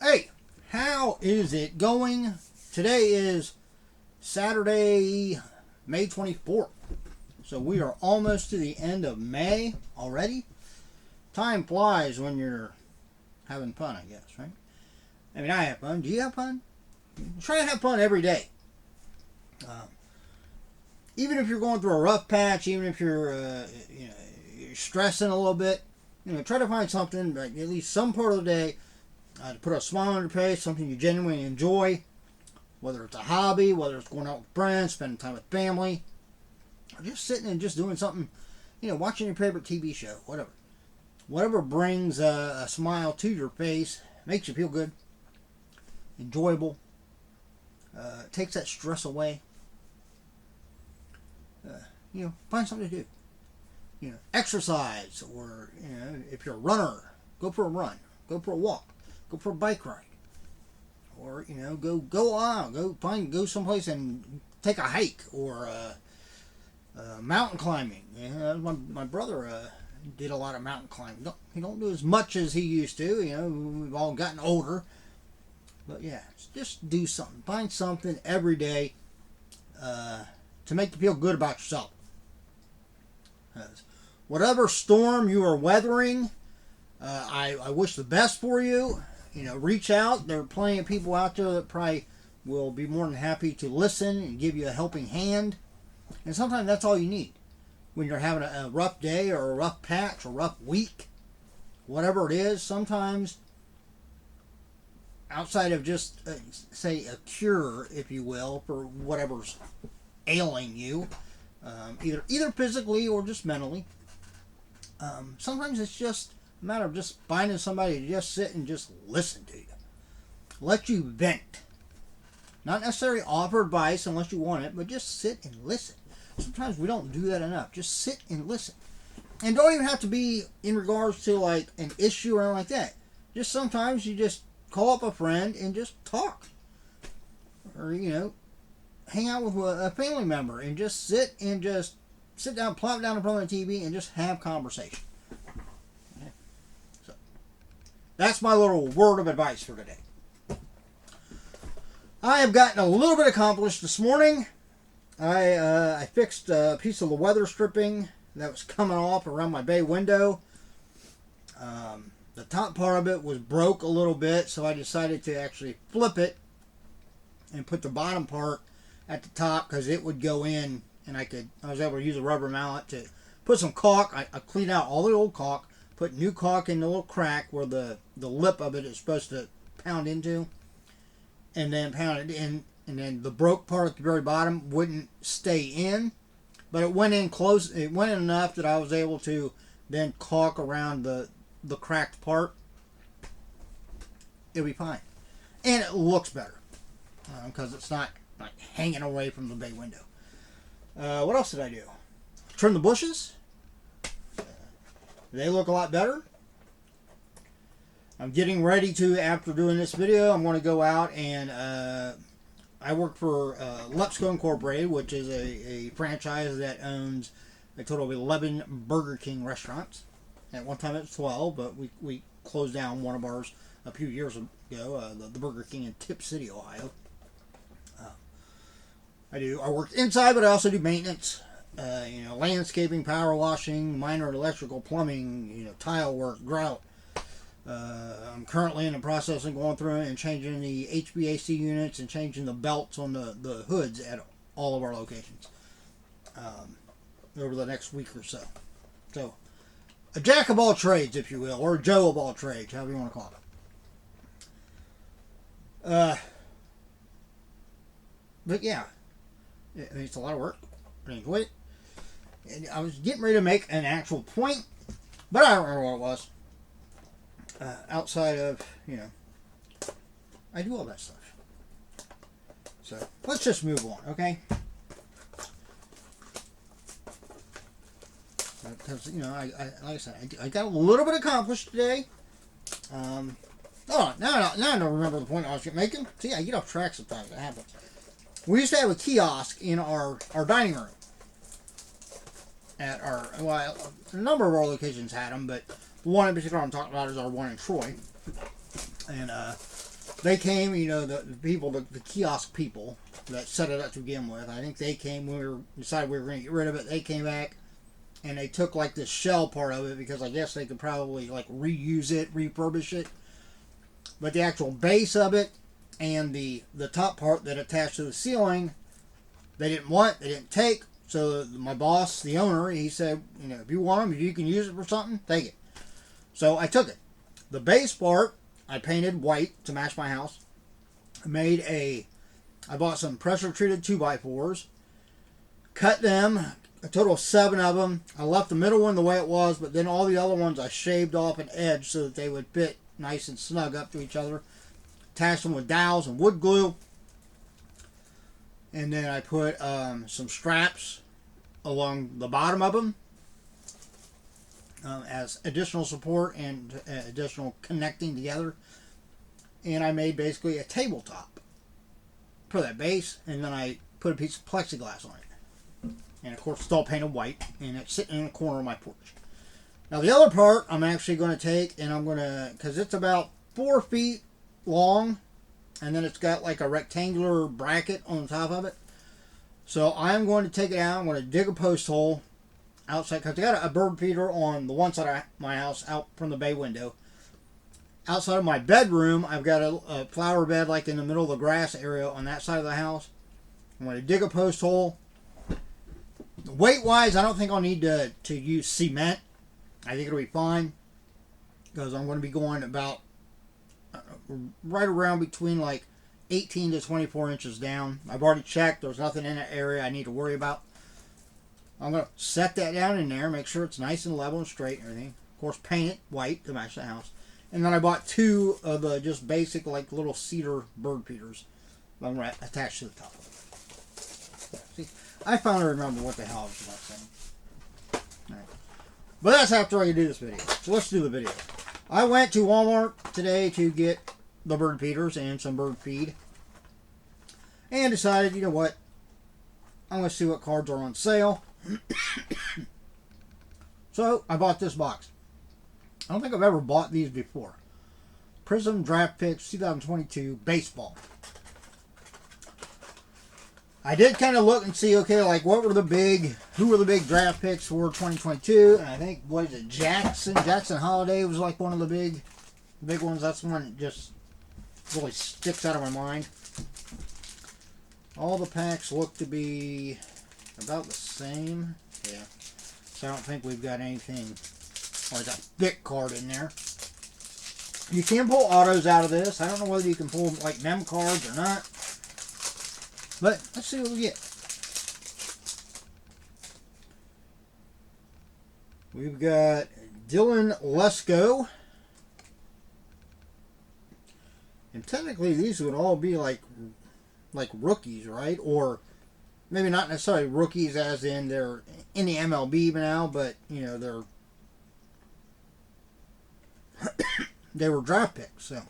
Hey, how is it going? Today is Saturday, May 24th. So we are almost to the end of May already. Time flies when you're having fun, I guess, right? I mean, I have fun. Do you have fun? Try to have fun every day. Even if you're going through a rough patch, even if you're stressing a little bit, try to find something, like at least some part of the day, to put a smile on your face, something you genuinely enjoy, whether it's a hobby, whether it's going out with friends, spending time with family, or just sitting and just doing something, watching your favorite TV show, whatever. Whatever brings a smile to your face, makes you feel good, enjoyable, takes that stress away. Find something to do. Exercise, or if you're a runner, go for a run, go for a walk, go for a bike ride, or go someplace and take a hike, or mountain climbing. My brother did a lot of mountain climbing. He don't do as much as he used to. We've all gotten older, but yeah, just do something. Find something every day to make you feel good about yourself. Whatever storm you are weathering, I wish the best for you. Reach out. There are plenty of people out there that probably will be more than happy to listen and give you a helping hand. And sometimes that's all you need when you're having a rough day or a rough patch or rough week. Whatever it is, sometimes outside of just, say, a cure, if you will, for whatever's ailing you, either physically or just mentally, sometimes it's just a matter of just finding somebody to just sit and just listen to you. Let you vent. Not necessarily offer advice unless you want it, but just sit and listen. Sometimes we don't do that enough. Just sit and listen. And don't even have to be in regards to like an issue or anything like that. Just sometimes you just call up a friend and just talk. Or, hang out with a family member and just sit down, plop down in front of the TV and just have conversation. Okay. So that's my little word of advice for today. I have gotten a little bit accomplished this morning. I fixed a piece of the weather stripping that was coming off around my bay window. The top part of it was broke a little bit, so I decided to actually flip it and put the bottom part at the top because it would go in, and I was able to use a rubber mallet to put some caulk. I cleaned out all the old caulk, put new caulk in the little crack where the lip of it is supposed to pound into, and then pound it in. And then the broke part at the very bottom wouldn't stay in, but it went in close. It went in enough that I was able to then caulk around the cracked part. It'll be fine, and it looks better because it's not like hanging away from the bay window. What else did I do? Trim the bushes. They look a lot better. I'm getting ready to, after doing this video, I'm going to go out and I work for Lepsco Incorporated, which is a franchise that owns a total of 11 Burger King restaurants. At one time it was 12, but we closed down one of ours a few years ago, the Burger King in Tip City, Ohio. I work inside, but I also do maintenance, landscaping, power washing, minor electrical, plumbing, tile work, grout. I'm currently in the process of going through and changing the HVAC units and changing the belts on the hoods at all of our locations over the next week or so. So, a jack of all trades, if you will, or a Joe of all trades, however you want to call it. But yeah, it's a lot of work. I enjoy it. And I was getting ready to make an actual point, but I don't remember what it was. Outside of, I do all that stuff. So, let's just move on, okay? Because, like I said, I got a little bit accomplished today. Now I don't remember the point I was making. See, I get off track sometimes. It happens. We used to have a kiosk in our dining room. At a number of our locations had them, but the one in particular I'm talking about is our one in Troy. And they came, you know, the people, the kiosk people that set it up to begin with. I think they came when we decided we were going to get rid of it. They came back and they took like the shell part of it because I guess they could probably like reuse it, refurbish it. But the actual base of it and the top part that attached to the ceiling, they didn't want, they didn't take. So my boss, the owner, he said, you know, if you want them, if you can use it for something, take it. So I took it. The base part, I painted white to match my house. I bought some pressure treated 2x4s, cut them, a total of 7 of them. I left the middle one the way it was, but then all the other ones I shaved off an edge so that they would fit nice and snug up to each other. Attached them with dowels and wood glue. And then I put some straps along the bottom of them as additional support and additional connecting together. And I made basically a tabletop for that base, and then I put a piece of plexiglass on it. And of course it's all painted white, and it's sitting in the corner of my porch. Now the other part I'm actually going to take, and I'm going to, because it's about 4 feet long, and then it's got like a rectangular bracket on top of it. So I'm going to take it out. I'm going to dig a post hole outside, because I got a bird feeder on the one side of my house out from the bay window. Outside of my bedroom, I've got a flower bed like in the middle of the grass area on that side of the house. I'm going to dig a post hole. Weight-wise, I don't think I'll need to use cement. I think it'll be fine, because I'm going to be going about right around between like 18 to 24 inches down. I've already checked. There's nothing in that area I need to worry about. I'm going to set that down in there, make sure it's nice and level and straight and everything. Of course, paint it white to match the house. And then I bought 2 of the just basic like little cedar bird feeders I'm going to attach to the top of it. See, I finally remember what the hell I was about saying. All right. But that's after I do this video. So let's do the video. I went to Walmart today to get the bird feeders and some bird feed. And decided, you know what? I'm going to see what cards are on sale. So I bought this box. I don't think I've ever bought these before. Prizm Draft Picks 2022 Baseball. I did kind of look and see, okay, like who were the big draft picks for 2022? And I think, what is it, Jackson Holiday was like one of the big ones. That's the one that just really sticks out of my mind. All the packs look to be about the same. Yeah. So I don't think we've got anything like a thick card in there. You can pull autos out of this. I don't know whether you can pull like mem cards or not. But let's see what we get. We've got Dylan Lesko. And technically these would all be like rookies, right? Or maybe not necessarily rookies as in they're in the MLB now, but you know, they were draft picks, so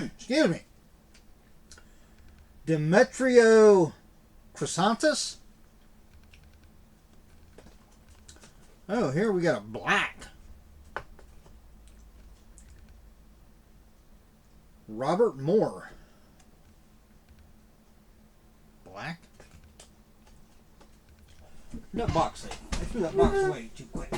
excuse me. Demetrio Chrysanthus. Oh, here we got a black. Robert Moore. Black. That box thing. I threw that box away too quick.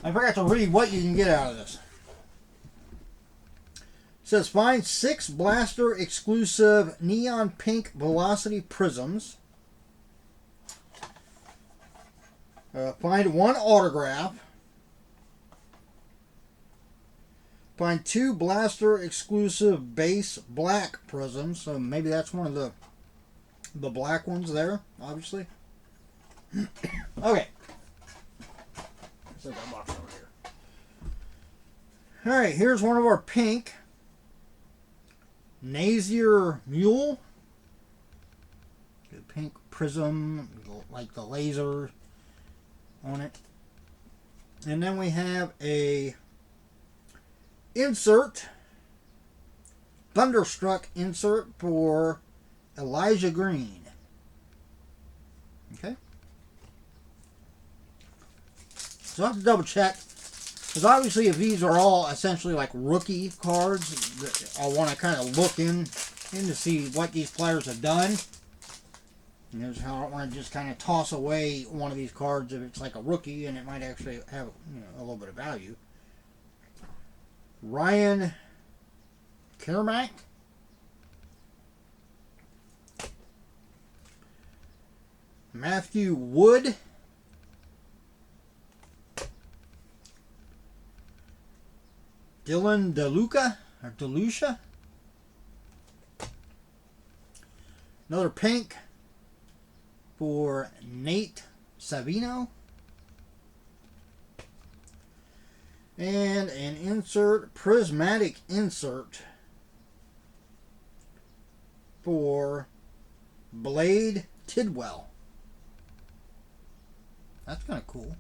I forgot to read what you can get out of this. It says find 6 blaster exclusive neon pink velocity prisms. Find 1 autograph. Find 2 blaster exclusive base black prisms. So maybe that's one of the black ones there, obviously. Okay. Set that box over here. Alright, here's one of our pink. Nazier Mule. The pink prism, like the laser on it. And then we have a insert, Thunderstruck insert for Elijah Green. Okay. So I have to double check Because obviously, if these are all essentially like rookie cards, I want to kind of look in to see what these players have done. You know, so I don't want to just kind of toss away one of these cards if it's like a rookie and it might actually have, you know, a little bit of value. Ryan Kermack. Matthew Wood. Dylan DeLucia. Another pink for Nate Savino. And an insert, prismatic insert for Blade Tidwell. That's kind of cool.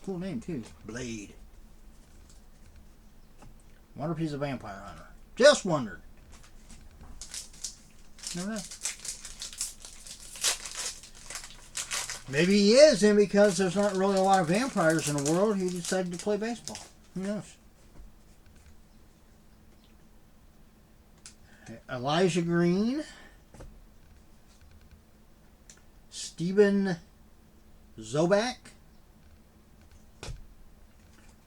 Cool name too. Blade. Wonder if he's a vampire hunter. Just wondered. Never know. Maybe he is, and because there's not really a lot of vampires in the world, he decided to play baseball. Who knows? Elijah Green. Steven Zobak.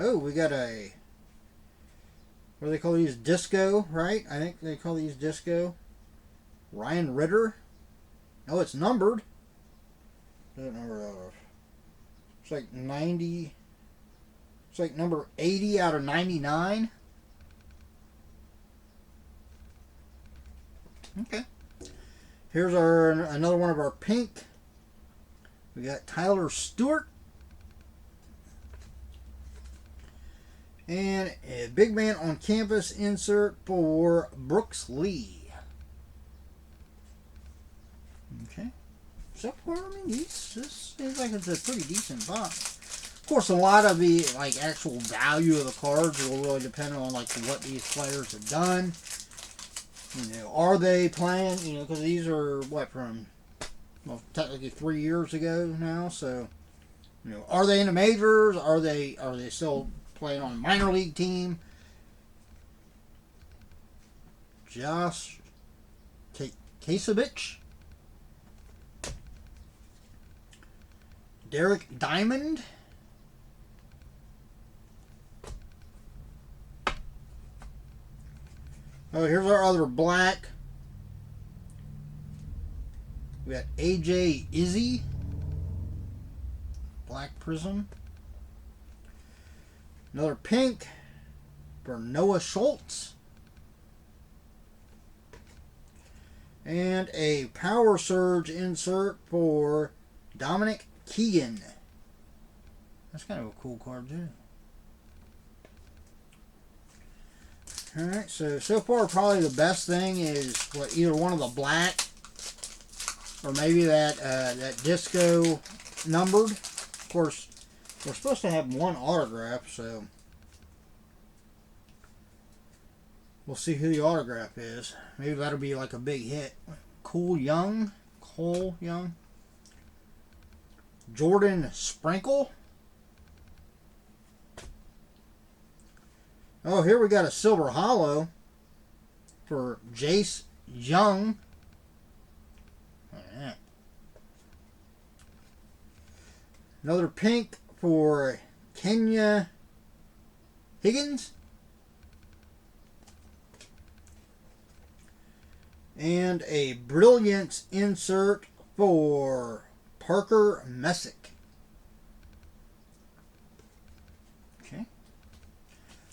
Oh, we got a... What do they call these? Disco, right? I think they call these Disco. Ryan Ritter. Oh, it's numbered. What number out of? It's like 90. It's like number 80 out of 99. Okay. Here's another one of our pink. We got Tyler Stewart. And a big man on campus insert for Brooks Lee. Okay. So far, I mean, this seems like it's a pretty decent box. Of course, a lot of the like actual value of the cards will really depend on like what these players have done. You know, are they playing? You know, because these are what from, well, technically 3 years ago now. So, you know, are they in the majors? Are they still playing on a minor league team? Josh Kasevich. Derek Diamond. Oh, here's our other black. We got AJ Izzy. Black Prism. Another pink for Noah Schultz. And a Power Surge insert for Dominic Keegan. That's kind of a cool card too. Alright, so far probably the best thing is what, either one of the black or maybe that disco numbered. Of course, we're supposed to have one autograph, so we'll see who the autograph is. Maybe that'll be like a big hit. Cole Young. Jordan Sprinkle. Oh, here we got a silver hollow for Jace Young. Right. Another pink for Kenya Higgins. And a Brilliance insert for Parker Messick. Okay.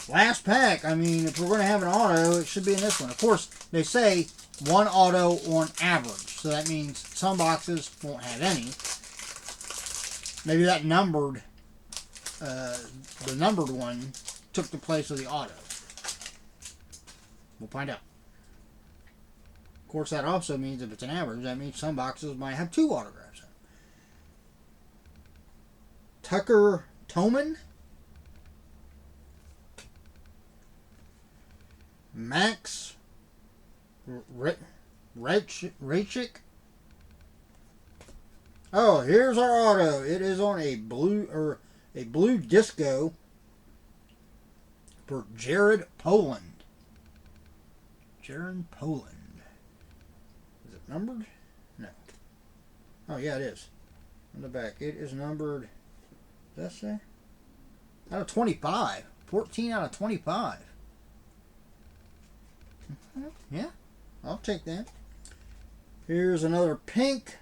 Last pack. I mean, if we're going to have an auto, it should be in this one. Of course, they say one auto on average. So that means some boxes won't have any. Maybe that numbered, the numbered one took the place of the auto. We'll find out. Of course, that also means if it's an average, that means some boxes might have two autographs. Tucker Toman. Max Rachik. Oh, here's our auto. It is on a blue disco for Jared Poland. Jared Poland. Is it numbered? No. Oh, yeah, it is. On the back. It is numbered, does that say? Out of 25. 14 out of 25. Yeah, I'll take that. Here's another pink.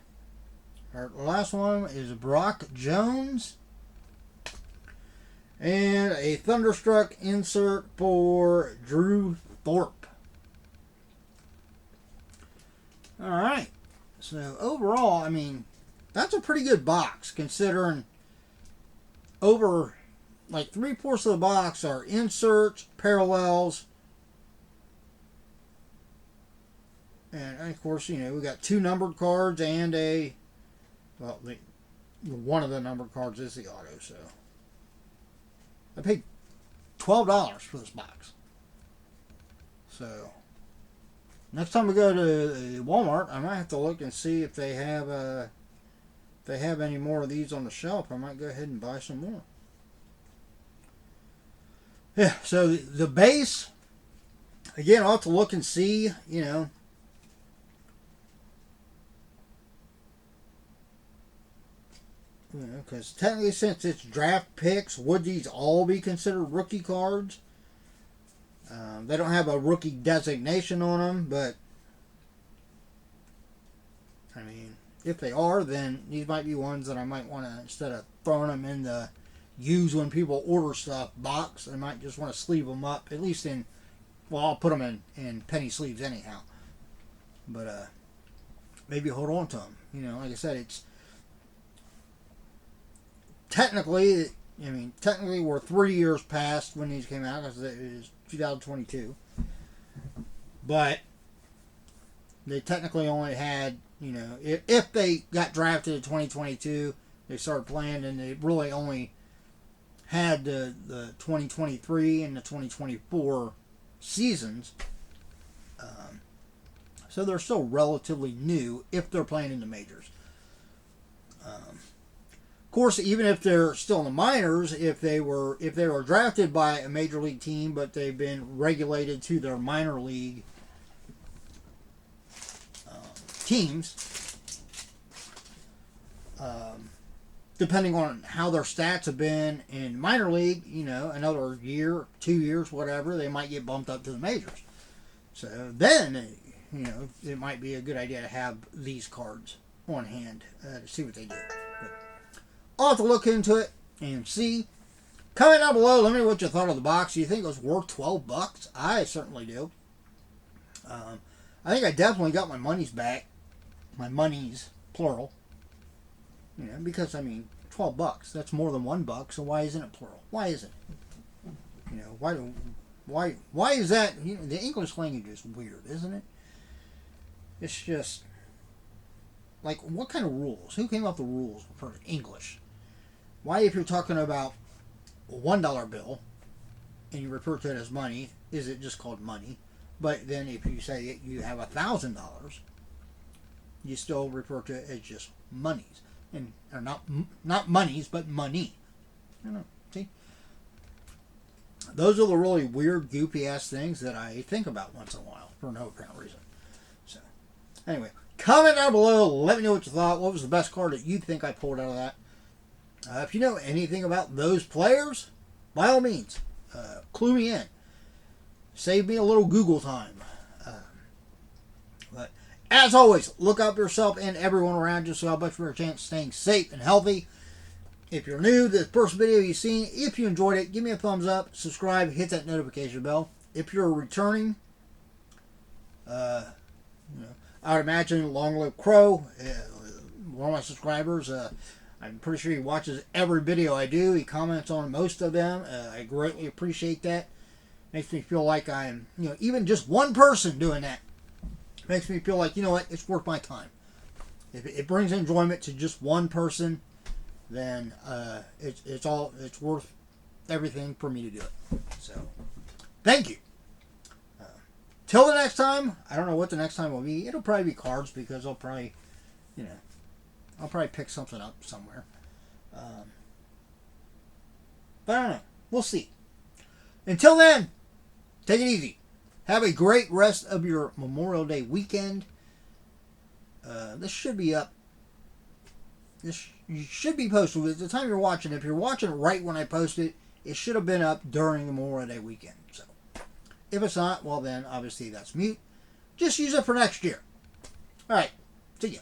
Our last one is Brock Jones. And a Thunderstruck insert for Drew Thorpe. Alright. So overall, I mean, that's a pretty good box considering over like 3/4 of the box are inserts, parallels, and of course, you know, we got 2 numbered cards and a, well, one of the numbered cards is the auto, so I paid $12 for this box. So next time we go to Walmart, I might have to look and see if they have any more of these on the shelf. I might go ahead and buy some more. Yeah, so the base, again, I'll have to look and see, you know. Because technically, since it's draft picks, would these all be considered rookie cards? They don't have a rookie designation on them, but I mean, if they are, then these might be ones that I might want to, instead of throwing them in the use when people order stuff box, I might just want to sleeve them up, at least in, well, I'll put them in penny sleeves anyhow, but maybe hold on to them. You know, like I said, it's technically, I mean, technically we're 3 years past when these came out, because it is 2022, but they technically only had, you know, if they got drafted in 2022, they started playing, and they really only had the 2023 and the 2024 seasons. So they're still relatively new if they're playing in the majors. Of course, even if they're still in the minors, if they were drafted by a major league team, but they've been regulated to their minor league teams, depending on how their stats have been in minor league, you know, another year, 2 years, whatever, they might get bumped up to the majors. So then, you know, it might be a good idea to have these cards on hand to see what they do. But I'll have to look into it and see. Comment down below, let me know what you thought of the box. Do you think it was worth $12? I certainly do. I think I definitely got my money's back. My money's, plural. You know, because, I mean, $12, that's more than $1, so why isn't it plural? Why isn't it? You know, why is that? You know, the English language is weird, isn't it? It's just, like, what kind of rules? Who came up with the rules for English? Why, if you're talking about a $1 bill, and you refer to it as money, is it just called money? But then if you say you have $1,000, you still refer to it as just monies. And or not monies, but money. I don't know. See, those are the really weird, goofy ass things that I think about once in a while for no apparent reason. So, anyway, comment down below. Let me know what you thought. What was the best card that you think I pulled out of that? If you know anything about those players, by all means, clue me in. Save me a little Google time. But as always, look out for yourself and everyone around you so how much better chance of staying safe and healthy. If you're new to this first video you've seen, if you enjoyed it, give me a thumbs up, subscribe, hit that notification bell. If you're returning, you know, I would imagine Long Live Crow, one of my subscribers, I'm pretty sure he watches every video I do. He comments on most of them. I greatly appreciate that. Makes me feel like I'm, you know, even just one person doing that makes me feel like, you know what, it's worth my time. If it brings enjoyment to just one person, then it's worth everything for me to do it. So, thank you. Till the next time, I don't know what the next time will be. It'll probably be cards because I'll probably, you know, I'll probably pick something up somewhere. But I don't know. We'll see. Until then, take it easy. Have a great rest of your Memorial Day weekend. This should be up. This should be posted at the time you're watching. If you're watching right when I post it, it should have been up during the Memorial Day weekend. So, if it's not, well then, obviously that's mute. Just use it for next year. Alright, see ya.